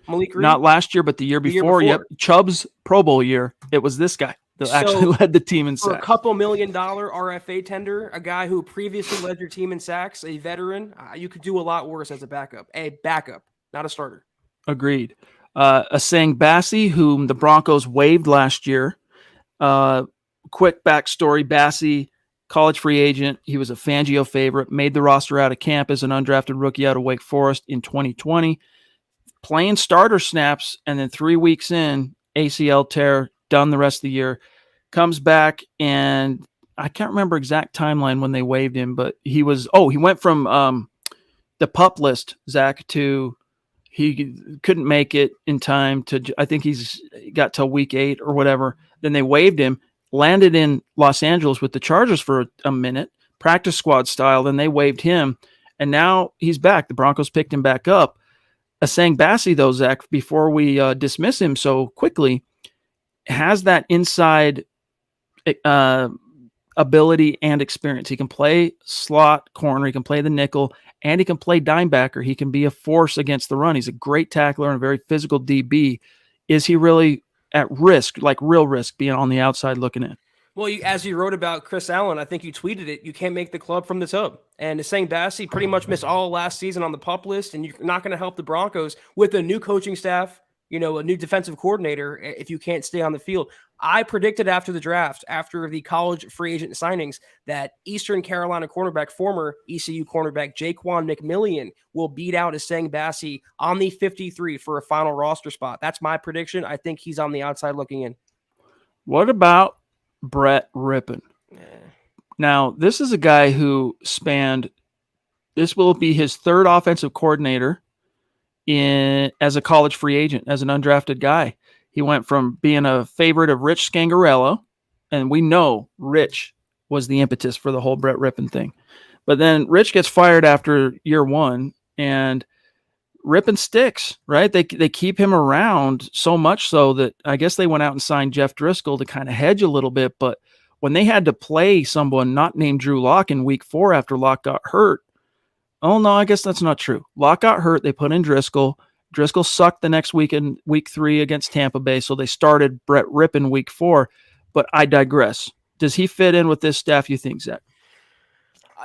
Malik Reed? Not last year, but the year before. Yep. Chubb's Pro Bowl year, it was this guy that actually led the team in for sacks. a couple $1 million RFA tender, a guy who previously led your team in sacks, a veteran, you could do a lot worse as a backup, not a starter. Agreed. Asang Bassi, whom the Broncos waived last year. Quick backstory, Bassi, college free agent. He was a Fangio favorite, made the roster out of camp as an undrafted rookie out of Wake Forest in 2020. Playing starter snaps, and then 3 weeks in, ACL tear, done the rest of the year. Comes back, and I can't remember exact timeline when they waived him, but he went from the PUP list, Zach, to he couldn't make it in time to, I think he's got till week 8 or whatever. Then they waived him, landed in Los Angeles with the Chargers for a minute, practice squad style. Then they waived him, and now he's back. The Broncos picked him back up. Asang Bassi, though, Zach, before we dismiss him so quickly, has that inside ability and experience. He can play slot corner, he can play the nickel, and he can play dime backer. He can be a force against the run. He's a great tackler and a very physical DB. Is he really at risk, like real risk, being on the outside looking in? Well, as you wrote about Chris Allen, I think you tweeted it, you can't make the club from the tub. And Asang Bassi pretty much missed all last season on the PUP list, and you're not going to help the Broncos with a new coaching staff, a new defensive coordinator if you can't stay on the field. I predicted after the draft, after the college free agent signings, that Eastern Carolina cornerback, former ECU cornerback Jaquan McMillian will beat out Asang Bassi on the 53 for a final roster spot. That's my prediction. I think he's on the outside looking in. What about Brett Rippon? Now, this is a guy who this will be his third offensive coordinator as a college free agent, as an undrafted guy. He went from being a favorite of Rich Scangarello, and we know Rich was the impetus for the whole Brett Rippon thing. But then Rich gets fired after year 1, and Rippon sticks, right? They keep him around so much so that I guess they went out and signed Jeff Driscoll to kind of hedge a little bit. But when they had to play someone not named Drew Lock in week 4 after Lock got hurt, oh no, I guess that's not true. Lock got hurt. They put in Driscoll. Driscoll sucked the next week in week 3 against Tampa Bay. So they started Brett Rippon week 4, but I digress. Does he fit in with this staff, you think, Zach?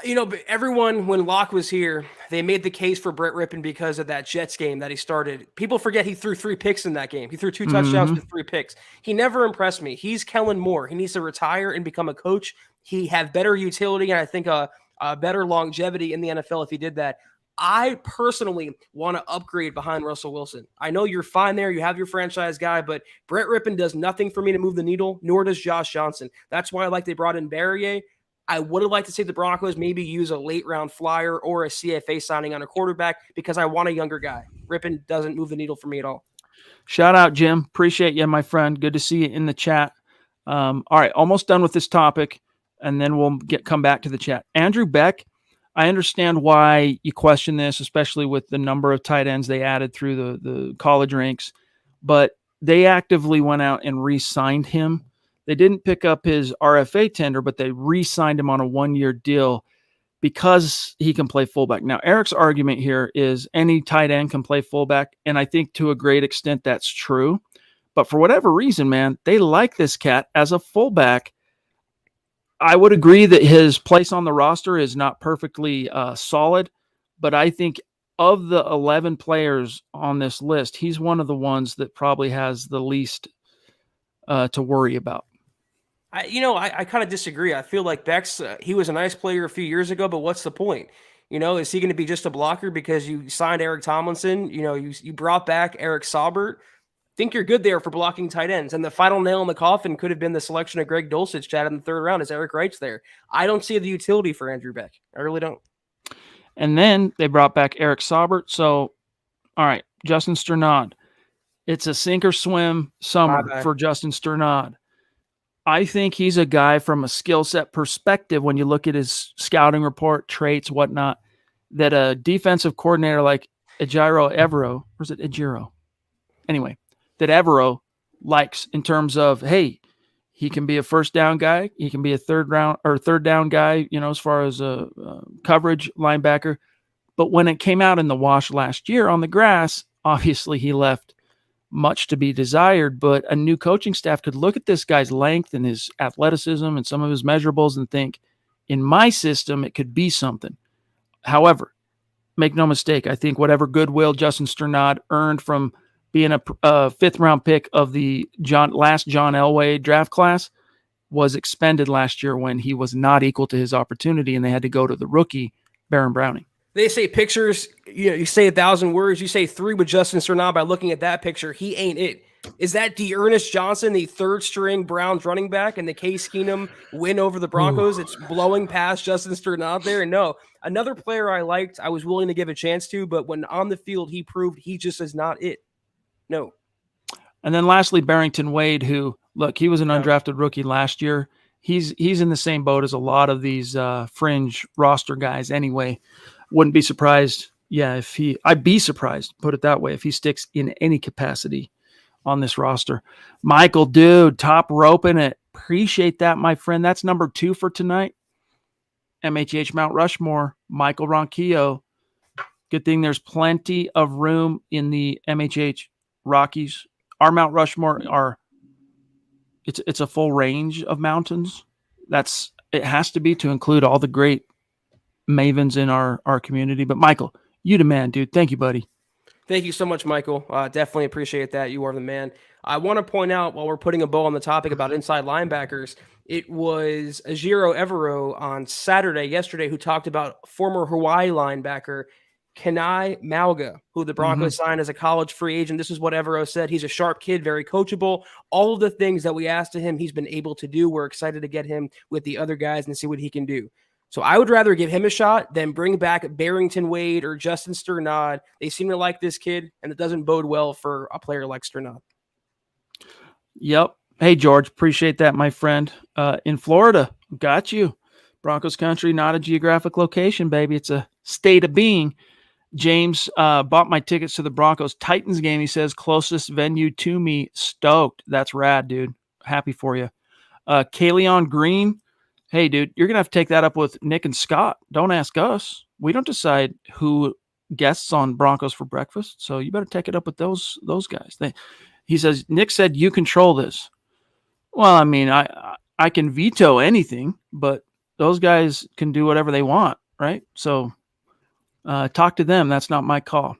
But everyone, when Locke was here, they made the case for Brett Rippon because of that Jets game that he started. People forget he threw 3 picks in that game. He threw 2 touchdowns with 3 picks. He never impressed me. He's Kellen Moore. He needs to retire and become a coach. He have better utility and I think a better longevity in the NFL if he did that. I personally want to upgrade behind Russell Wilson. I know you're fine there. You have your franchise guy, but Brett Rippon does nothing for me to move the needle, nor does Josh Johnson. That's why they brought in Barrier. I would have liked to see the Broncos maybe use a late round flyer or a CFA signing on a quarterback because I want a younger guy. Rippon doesn't move the needle for me at all. Shout out, Jim. Appreciate you, my friend. Good to see you in the chat. All right, almost done with this topic, and then we'll come back to the chat. Andrew Beck, I understand why you question this, especially with the number of tight ends they added through the college ranks, but they actively went out and re-signed him. They didn't pick up his RFA tender, but they re-signed him on a 1-year deal because he can play fullback. Now, Eric's argument here is any tight end can play fullback, and I think to a great extent that's true. But for whatever reason, man, they like this cat as a fullback. I would agree that his place on the roster is not perfectly solid, but I think of the 11 players on this list, he's one of the ones that probably has the least to worry about. I kind of disagree. I feel like Beck's, he was a nice player a few years ago, but what's the point? Is he going to be just a blocker because you signed Eric Tomlinson? You brought back Eric Saubert. Think you're good there for blocking tight ends. And the final nail in the coffin could have been the selection of Greg Dulcich, Chad, in the 3rd round, as Eric Wright's there. I don't see the utility for Andrew Beck. I really don't. And then they brought back Eric Saubert. So, all right, Justin Sternad. It's a sink or swim summer bad. for Justin Sternad. I think he's a guy from a skill set perspective, when you look at his scouting report, traits, whatnot, that a defensive coordinator like Ejiro Evero, or is it Ejiro? Anyway, that Evero likes in terms of, hey, he can be a first down guy. He can be a third down guy, as far as a coverage linebacker. But when it came out in the wash last year on the grass, obviously he left much to be desired, but a new coaching staff could look at this guy's length and his athleticism and some of his measurables and think, in my system, it could be something. However, make no mistake, I think whatever goodwill Justin Sternad earned from being a fifth-round pick of the last John Elway draft class was expended last year when he was not equal to his opportunity and they had to go to the rookie, Baron Browning. They say pictures, you say 1,000 words, you say 3 with Justin Sternad by looking at that picture. He ain't it. Is that Dearness Johnson, the third-string Browns running back, and the Case Keenum win over the Broncos? It's blowing past Justin Sternad there. And no, another player I liked, I was willing to give a chance to, but when on the field, he proved he just is not it. No. And then lastly, Barrington Wade, who, look, he was an undrafted rookie last year. He's in the same boat as a lot of these fringe roster guys anyway. Wouldn't be surprised. Yeah, I'd be surprised, put it that way, if he sticks in any capacity on this roster. Michael, dude, top roping it. Appreciate that, my friend. That's number 2 for tonight. MHH Mount Rushmore, Michael Ronquillo. Good thing there's plenty of room in the MHH Rockies. Our Mount Rushmore it's a full range of mountains. It has to be to include all the great mavens in our community. But Michael, you the man, dude. Thank you, buddy. Thank you so much, Michael. Definitely appreciate that. You are the man. I want to point out, while we're putting a bow on the topic about inside linebackers, it was Ejiro Evero yesterday, who talked about former Hawaii linebacker Kenai Mauga, who the Broncos signed as a college free agent. This is what Evero said. He's a sharp kid, very coachable. All of the things that we asked of him, he's been able to do. We're excited to get him with the other guys and see what he can do. So I would rather give him a shot than bring back Barrington Wade or Justin Sternad. They seem to like this kid, and it doesn't bode well for a player like Sternad. Yep. Hey, George, appreciate that, my friend. In Florida, got you. Broncos country, not a geographic location, baby. It's a state of being. James bought my tickets to the Broncos Titans game. He says, closest venue to me, stoked. That's rad, dude. Happy for you. Kaleon Green, hey, dude, you're going to have to take that up with Nick and Scott. Don't ask us. We don't decide who guests on Broncos for breakfast, so you better take it up with those guys. He says, Nick said you control this. Well, I mean, I can veto anything, but those guys can do whatever they want, right? So talk to them. That's not my call.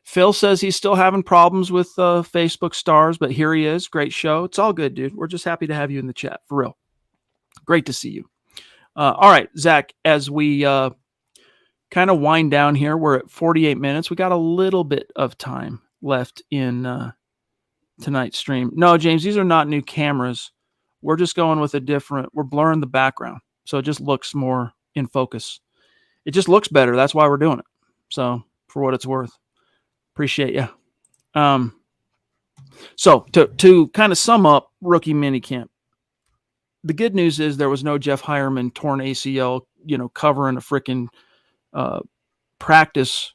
Phil says he's still having problems with Facebook stars, but here he is. Great show. It's all good, dude. We're just happy to have you in the chat, for real. Great to see you. All right, Zach, as we kind of wind down here, we're at 48 minutes. We got a little bit of time left in tonight's stream. No, James, these are not new cameras. We're just going with we're blurring the background, so it just looks more in focus. It just looks better. That's why we're doing it. So for what it's worth, appreciate you. So to kind of sum up rookie minicamp, the good news is there was no Jeff Hireman torn ACL, covering a freaking practice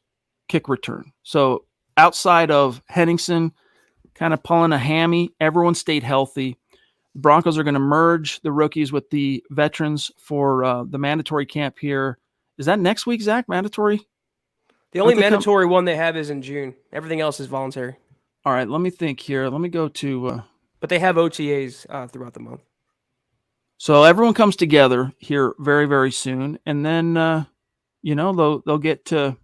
kick return. So outside of Henningsen kind of pulling a hammy, everyone stayed healthy. The Broncos are going to merge the rookies with the veterans for the mandatory camp here. Is that next week, Zach? Mandatory? The only mandatory one they have is in June. Everything else is voluntary. All right, let me think here. Let me go to... but they have OTAs throughout the month. So everyone comes together here very, very soon. And then, they'll get to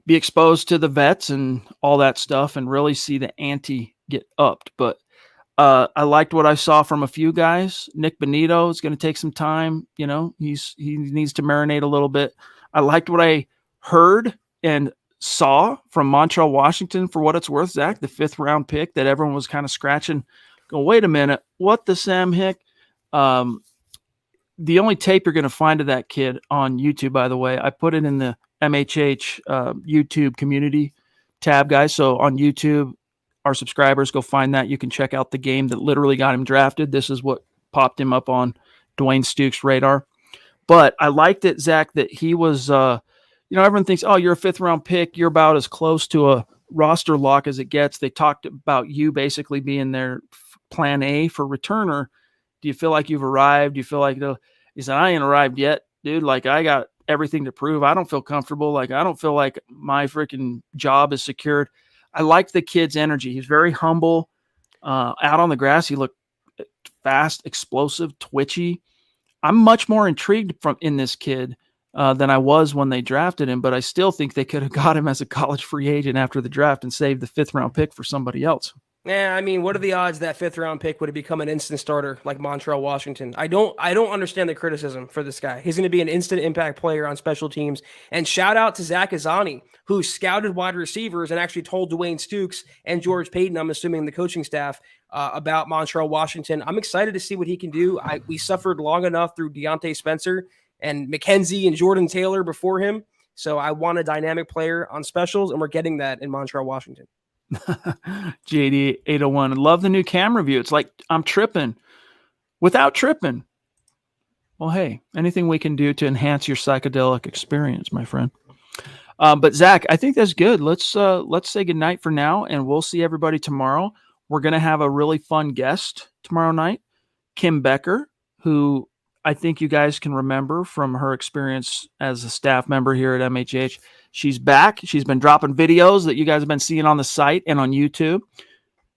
be exposed to the vets and all that stuff and really see the ante get upped. But I liked what I saw from a few guys. Nick Bonitto is going to take some time. He needs to marinate a little bit. I liked what I heard and saw from Montreal, Washington, for what it's worth, Zach, the 5th round pick that everyone was kind of scratching. Go, wait a minute, what the Sam Hick? the only tape you're going to find of that kid on YouTube, by the way, I put it in the MHH YouTube community tab, guys. So on YouTube, our subscribers, go find that. You can check out the game that literally got him drafted. This is what popped him up on Dwayne Stukes' radar. But I liked it, Zach, that he was, everyone thinks, oh, you're a 5th-round pick. You're about as close to a roster lock as it gets. They talked about you basically being their plan A for returner. Do you feel like you've arrived? Do you feel like he said, I ain't arrived yet, dude. Like, I got everything to prove. I don't feel comfortable. Like, I don't feel like my freaking job is secured. I liked the kid's energy. He's very humble. Out on the grass, he looked fast, explosive, twitchy. I'm much more intrigued in this kid than I was when they drafted him, but I still think they could have got him as a college free agent after the draft and saved the 5th-round pick for somebody else. Yeah, I mean, what are the odds that 5th-round pick would have become an instant starter like Montreal Washington? I don't understand the criticism for this guy. He's going to be an instant impact player on special teams. And shout out to Zach Azzani, who scouted wide receivers and actually told Dwayne Stukes and George Peyton, I'm assuming the coaching staff, about Montreal Washington. I'm excited to see what he can do. We suffered long enough through Deontay Spencer and McKenzie and Jordan Taylor before him. So I want a dynamic player on specials, and we're getting that in Montreal Washington. JD 801. I love the new camera view. It's like I'm tripping without tripping. Well, hey, anything we can do to enhance your psychedelic experience, my friend. But Zach, I think that's good. Let's say goodnight for now, and we'll see everybody tomorrow. We're going to have a really fun guest tomorrow night, Kim Becker, who I think you guys can remember from her experience as a staff member here at MHH. She's back. She's been dropping videos that you guys have been seeing on the site and on YouTube.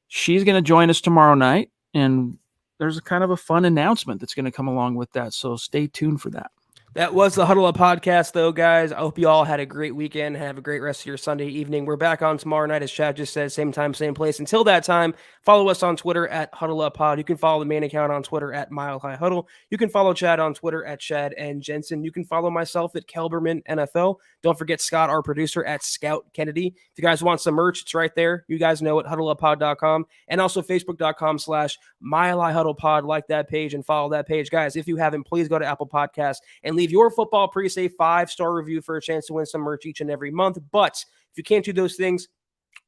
She's going to join us tomorrow night, and there's a kind of a fun announcement that's going to come along with that. So stay tuned for that. That was the Huddle Up Podcast, though, guys. I hope you all had a great weekend. Have a great rest of your Sunday evening. We're back on tomorrow night, as Chad just said, same time, same place. Until that time, follow us on Twitter at Huddle Up Pod. You can follow the main account on Twitter at Mile High Huddle. You can follow Chad on Twitter at Chad and Jensen. You can follow myself at Kelberman NFL. Don't forget Scott, our producer, at Scout Kennedy. If you guys want some merch, it's right there. You guys know it, huddleuppod.com, and also facebook.com/Mile High Huddle Pod. Like that page and follow that page. Guys, if you haven't, please go to Apple Podcasts and leave your football pre-save 5-star review for a chance to win some merch each and every month. But if you can't do those things,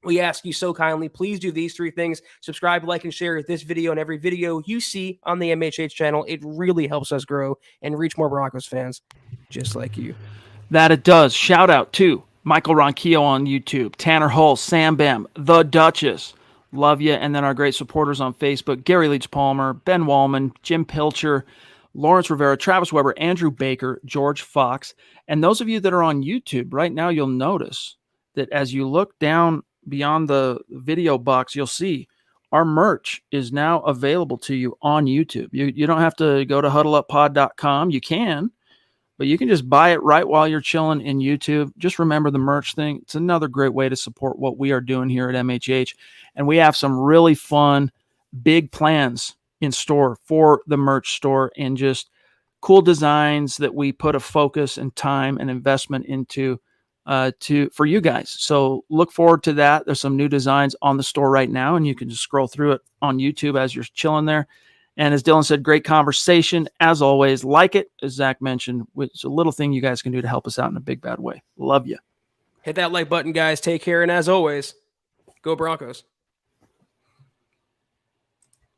we ask you so kindly, please do these 3 things. Subscribe, like, and share this video and every video you see on the MHH channel. It really helps us grow and reach more Broncos fans just like you. That it does. Shout out to Michael Ronquillo on YouTube, Tanner Hull, Sam Bam, The Duchess. Love you. And then our great supporters on Facebook, Gary Leach Palmer, Ben Wallman, Jim Pilcher, Lawrence Rivera, Travis Weber, Andrew Baker, George Fox. And those of you that are on YouTube right now, you'll notice that as you look down beyond the video box, you'll see our merch is now available to you on YouTube. You don't have to go to huddleuppod.com. You can, but you can just buy it right while you're chilling in YouTube. Just remember the merch thing. It's another great way to support what we are doing here at MHH. And we have some really fun, big plans in store for the merch store and just cool designs that we put a focus and time and investment into for you guys. So look forward to that. There's some new designs on the store right now, and you can just scroll through it on YouTube as you're chilling there. And as Dylan said, great conversation. As always, like it, as Zach mentioned, it's a little thing you guys can do to help us out in a big, bad way. Love you. Hit that like button, guys. Take care. And as always, go Broncos.